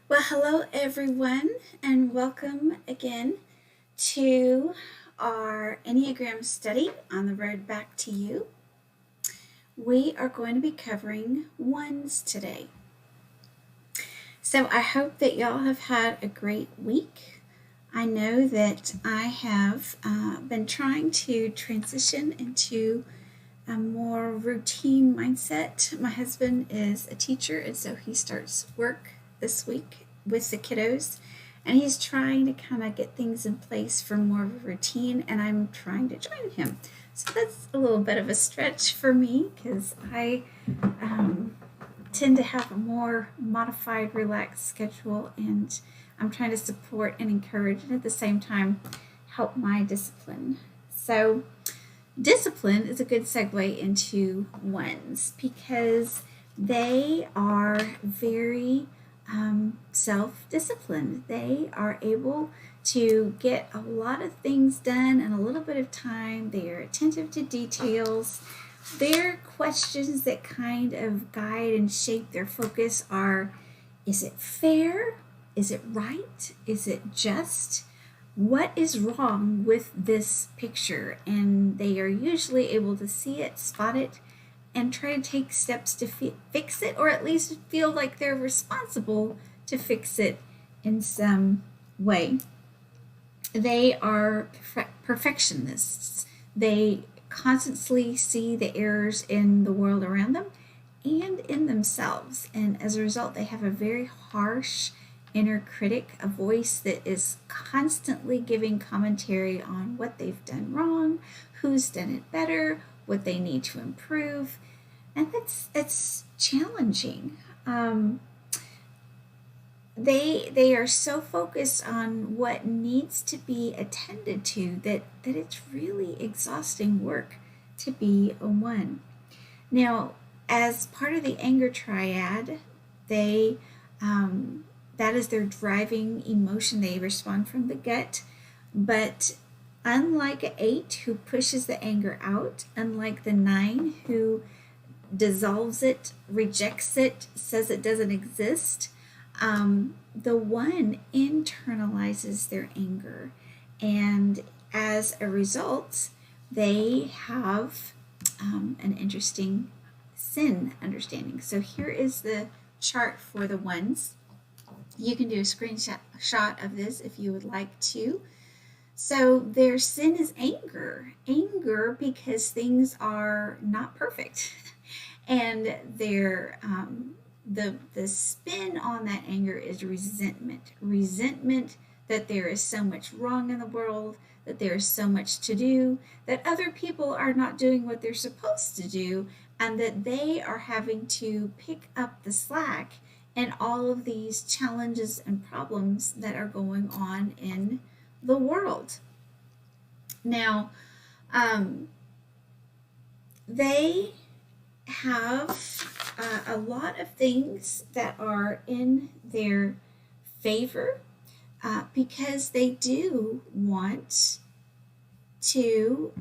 Well, hello everyone, and welcome again to our Enneagram study on the road back to you. We are going to be covering ones today. So I hope that y'all have had a great week. I know that I have been trying to transition into a more routine mindset. My husband is a teacher, and so he starts work this week with the kiddos, and he's trying to kind of get things in place for more of a routine, and I'm trying to join him. So that's a little bit of a stretch for me because I tend to have a more modified, relaxed schedule, and I'm trying to support and encourage, and at the same time, help my discipline. So, discipline is a good segue into ones because they are very self disciplined. They are able to get a lot of things done in a little bit of time. They are attentive to details. Their questions that kind of guide and shape their focus are: is it fair? Is it right? Is it just? What is wrong with this picture? And they are usually able to see it, spot it, and try to take steps to fix it, or at least feel like they're responsible to fix it in some way. They are perfectionists. They constantly see the errors in the world around them and in themselves. And as a result, they have a very harsh inner critic, a voice that is constantly giving commentary on what they've done wrong, who's done it better, what they need to improve. And it's challenging. They are so focused on what needs to be attended to that it's really exhausting work to be a one. Now, as part of the anger triad, they that is their driving emotion. They respond from the gut, but unlike an 8 who pushes the anger out, unlike the 9 who dissolves it, rejects it, says it doesn't exist, the 1 internalizes their anger, and as a result, they have an interesting sin understanding. So here is the chart for the ones. You can do a screenshot of this if you would like to. So their sin is anger. Anger because things are not perfect. And their the spin on that anger is resentment. Resentment that there is so much wrong in the world, that there is so much to do, that other people are not doing what they're supposed to do, and that they are having to pick up the slack in all of these challenges and problems that are going on in the world. Now, they have a lot of things that are in their favor because they do want to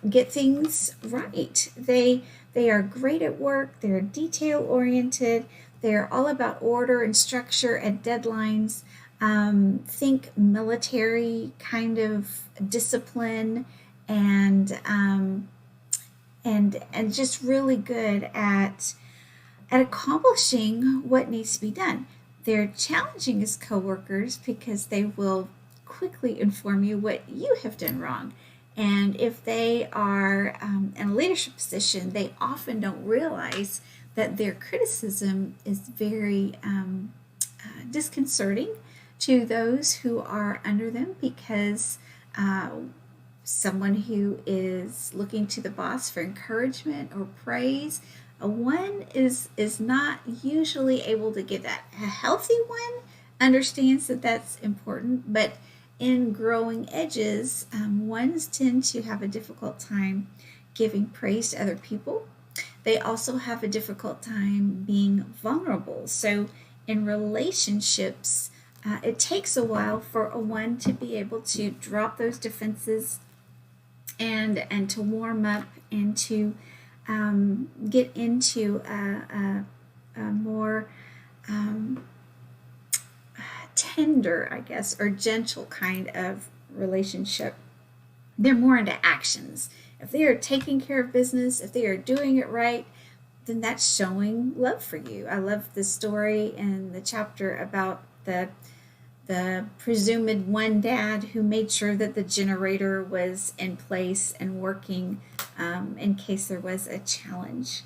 get things right. They are great at work. They're detail oriented. They're all about order and structure and deadlines. Think military kind of discipline and and just really good at accomplishing what needs to be done. They're challenging as coworkers because they will quickly inform you what you have done wrong. And if they are in a leadership position, they often don't realize that their criticism is very disconcerting to those who are under them because someone who is looking to the boss for encouragement or praise, a 1 is not usually able to give that. A healthy 1 understands that that's important, but in growing edges, 1s tend to have a difficult time giving praise to other people. They also have a difficult time being vulnerable. So in relationships, it takes a while for a 1 to be able to drop those defenses and to warm up and to get into a more tender, I guess, or gentle kind of relationship. They're more into actions. If they are taking care of business, if they are doing it right, then that's showing love for you. I love the story in the chapter about the presumed one dad who made sure that the generator was in place and working in case there was a challenge.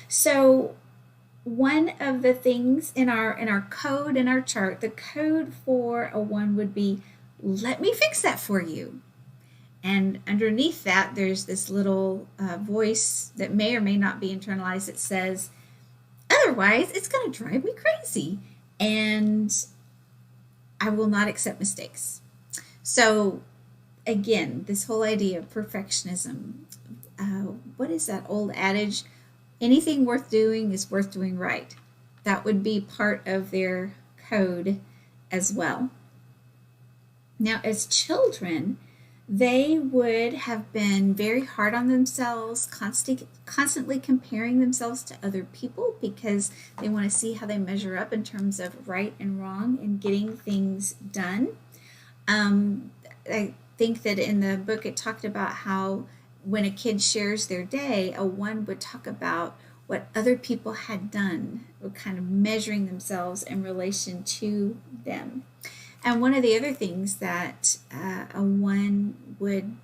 So one of the things in our code, in our chart, the code for a 1 would be, let me fix that for you. And underneath that, there's this little voice that may or may not be internalized that says, otherwise, it's going to drive me crazy. And I will not accept mistakes. So again, this whole idea of perfectionism, what is that old adage? Anything worth doing is worth doing right. That would be part of their code as well. Now, as children, they would have been very hard on themselves, constantly comparing themselves to other people because they want to see how they measure up in terms of right and wrong and getting things done. I think that in the book it talked about how when a kid shares their day, a 1 would talk about what other people had done, kind of measuring themselves in relation to them. And one of the other things that a 1 would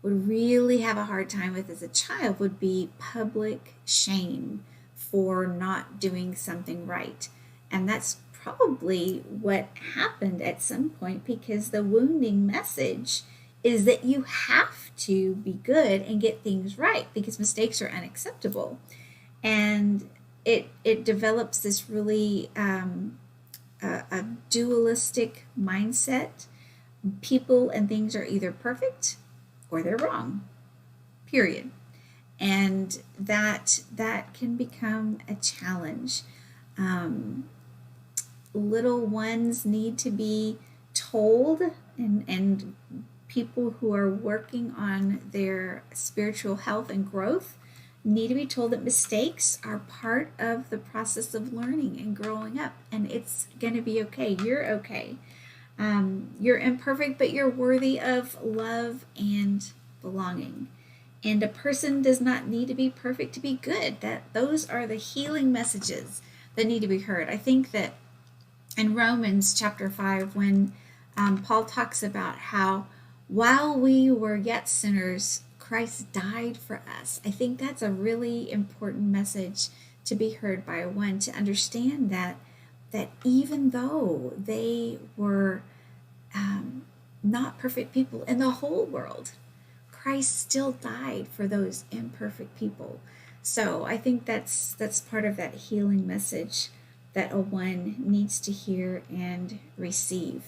really have a hard time with as a child would be public shame for not doing something right. And that's probably what happened at some point, because the wounding message is that you have to be good and get things right because mistakes are unacceptable. And it develops this really a dualistic mindset. People and things are either perfect or they're wrong, period. And that can become a challenge. Little ones need to be told, and people who are working on their spiritual health and growth need to be told that mistakes are part of the process of learning and growing up, and it's going to be okay. You're okay. You're imperfect, but you're worthy of love and belonging. And a person does not need to be perfect to be good. Those are the healing messages that need to be heard. I think that in Romans chapter 5, when Paul talks about how while we were yet sinners, Christ died for us. I think that's a really important message to be heard by a 1, to understand that even though they were not perfect people in the whole world, Christ still died for those imperfect people. So I think that's part of that healing message that a 1 needs to hear and receive.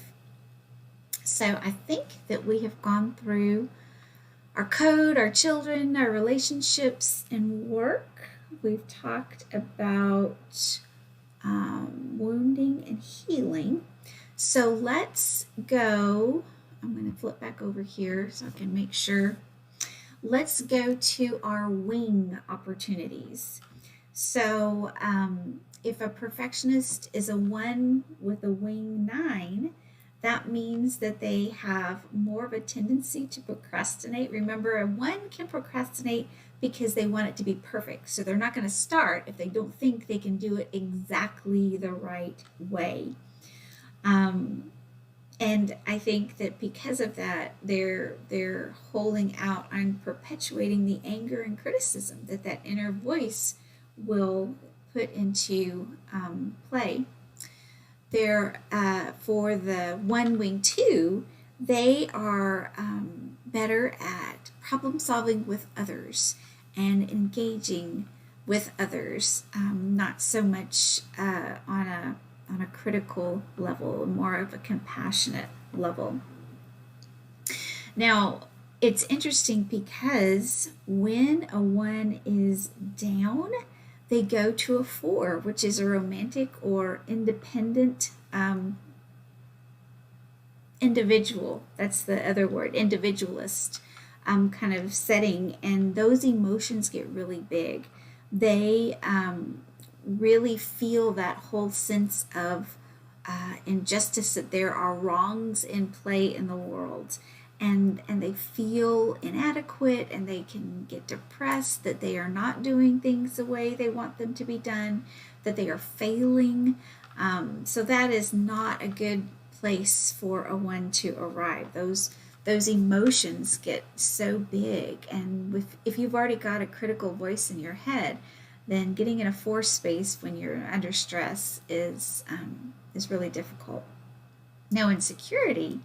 So I think that we have gone through our code, our children, our relationships, and work. We've talked about wounding and healing. So let's go. I'm going to flip back over here so I can make sure. Let's go to our wing opportunities. So if a perfectionist is a 1 with a wing 9, that means that they have more of a tendency to procrastinate. Remember, a 1 can procrastinate because they want it to be perfect. So they're not going to start if they don't think they can do it exactly the right way. And I think that because of that, they're holding out on perpetuating the anger and criticism that inner voice will put into play. They're for the 1 wing 2, they are better at problem solving with others and engaging with others, not so much on a critical level, more of a compassionate level. Now, it's interesting because when a 1 is down, they go to a 4, which is a romantic or independent individual. That's the other word, individualist kind of setting. And those emotions get really big. They really feel that whole sense of injustice, that there are wrongs in play in the world, and they feel inadequate, and they can get depressed that they are not doing things the way they want them to be done, that they are failing. So that is not a good place for a 1 to arrive. Those emotions get so big, and if you've already got a critical voice in your head, then getting in a 4 space when you're under stress is really difficult. Now, in security,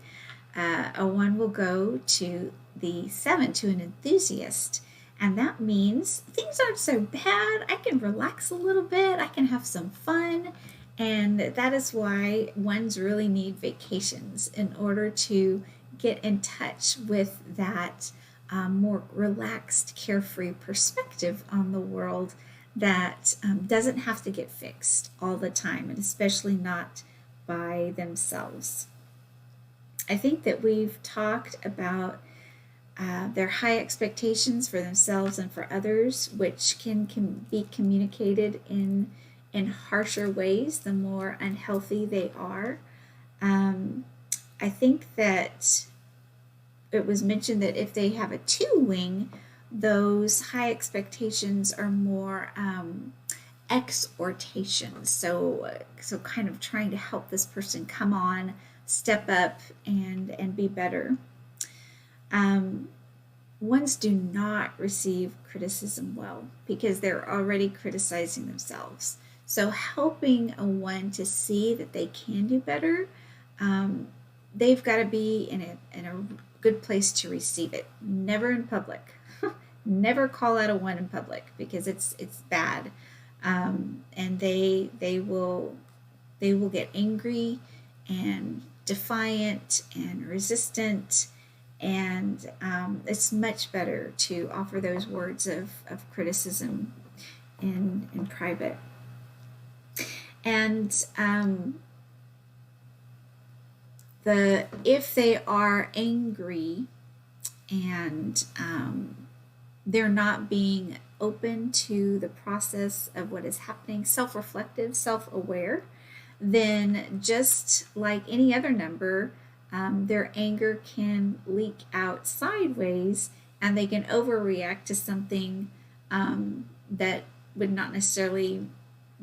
a 1 will go to the 7, to an enthusiast, and that means things aren't so bad. I can relax a little bit. I can have some fun. And that is why 1s really need vacations in order to get in touch with that more relaxed, carefree perspective on the world that doesn't have to get fixed all the time, and especially not by themselves. I think that we've talked about their high expectations for themselves and for others, which can be communicated in harsher ways the more unhealthy they are. I think that it was mentioned that if they have a 2 wing, those high expectations are more exhortations. So kind of trying to help this person come on, step up, and be better. 1s do not receive criticism well because they're already criticizing themselves. So helping a 1 to see that they can do better, they've got to be in a good place to receive it. Never in public. Never call out a 1 in public because it's bad, and they will get angry and defiant and resistant, and it's much better to offer those words of criticism in private. And if they are angry and they're not being open to the process of what is happening, self-reflective, self-aware, then just like any other number, their anger can leak out sideways, and they can overreact to something that would not necessarily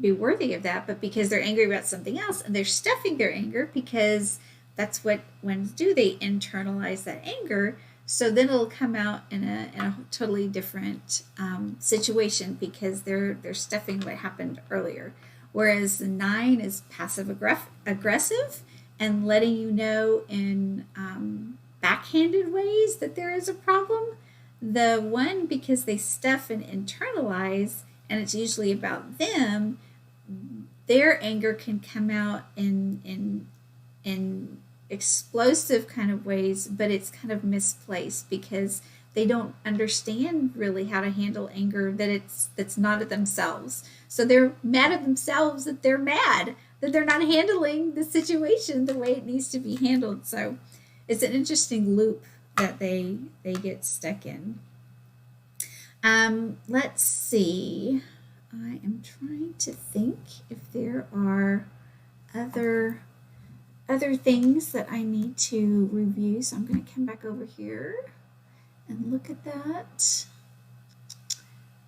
be worthy of that, but because they're angry about something else, and they're stuffing their anger, because that's what 1s do. They internalize that anger, so then it'll come out in a totally different situation because they're stuffing what happened earlier. Whereas the 9 is passive aggressive and letting you know in backhanded ways that there is a problem. The 1, because they stuff and internalize, and it's usually about them, their anger can come out in explosive kind of ways, but it's kind of misplaced because they don't understand really how to handle anger that's not at themselves. So they're mad at themselves that they're mad, that they're not handling the situation the way it needs to be handled. So it's an interesting loop that they get stuck in. Let's see. I am trying to think if there are other things that I need to review. So I'm going to come back over here and look at that.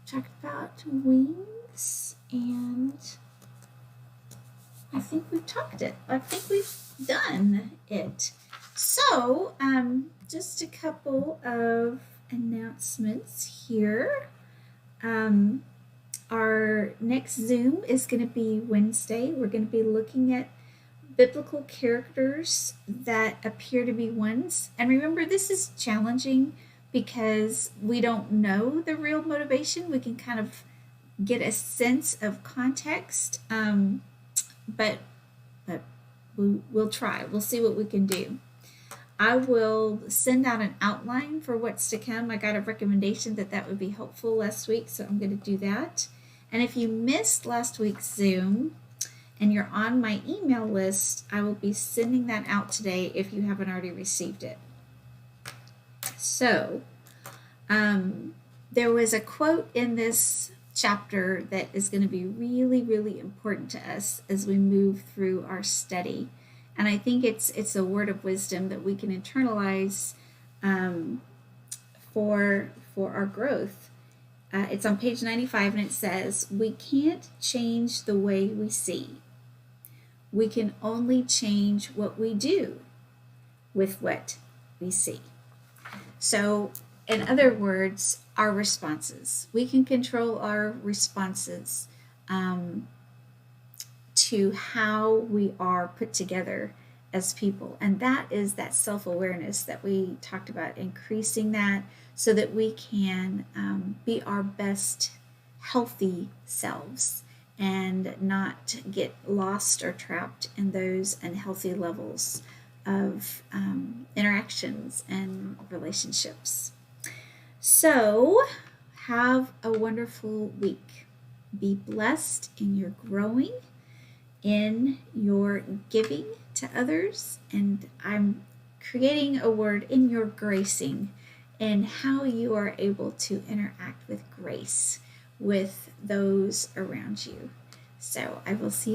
Talked about wings, and I think we've talked it. I think we've done it. So just a couple of announcements here. Our next Zoom is going to be Wednesday. We're going to be looking at biblical characters that appear to be 1s. And remember, this is challenging because we don't know the real motivation. We can kind of get a sense of context, but we'll try. We'll see what we can do. I will send out an outline for what's to come. I got a recommendation that would be helpful last week, so I'm going to do that. And if you missed last week's Zoom and you're on my email list, I will be sending that out today if you haven't already received it. So there was a quote in this chapter that is going to be really, really important to us as we move through our study. And I think it's a word of wisdom that we can internalize um, for our growth. It's on page 95 and it says, "We can't change the way we see. We can only change what we do with what we see." So, in other words, our responses. We can control our responses to how we are put together as people. And that is that self-awareness that we talked about, increasing that so that we can be our best healthy selves and not get lost or trapped in those unhealthy levels of interactions and relationships. So, have a wonderful week. Be blessed in your growing, in your giving to others, and I'm creating a word in your gracing, and how you are able to interact with grace with those around you. So I will see you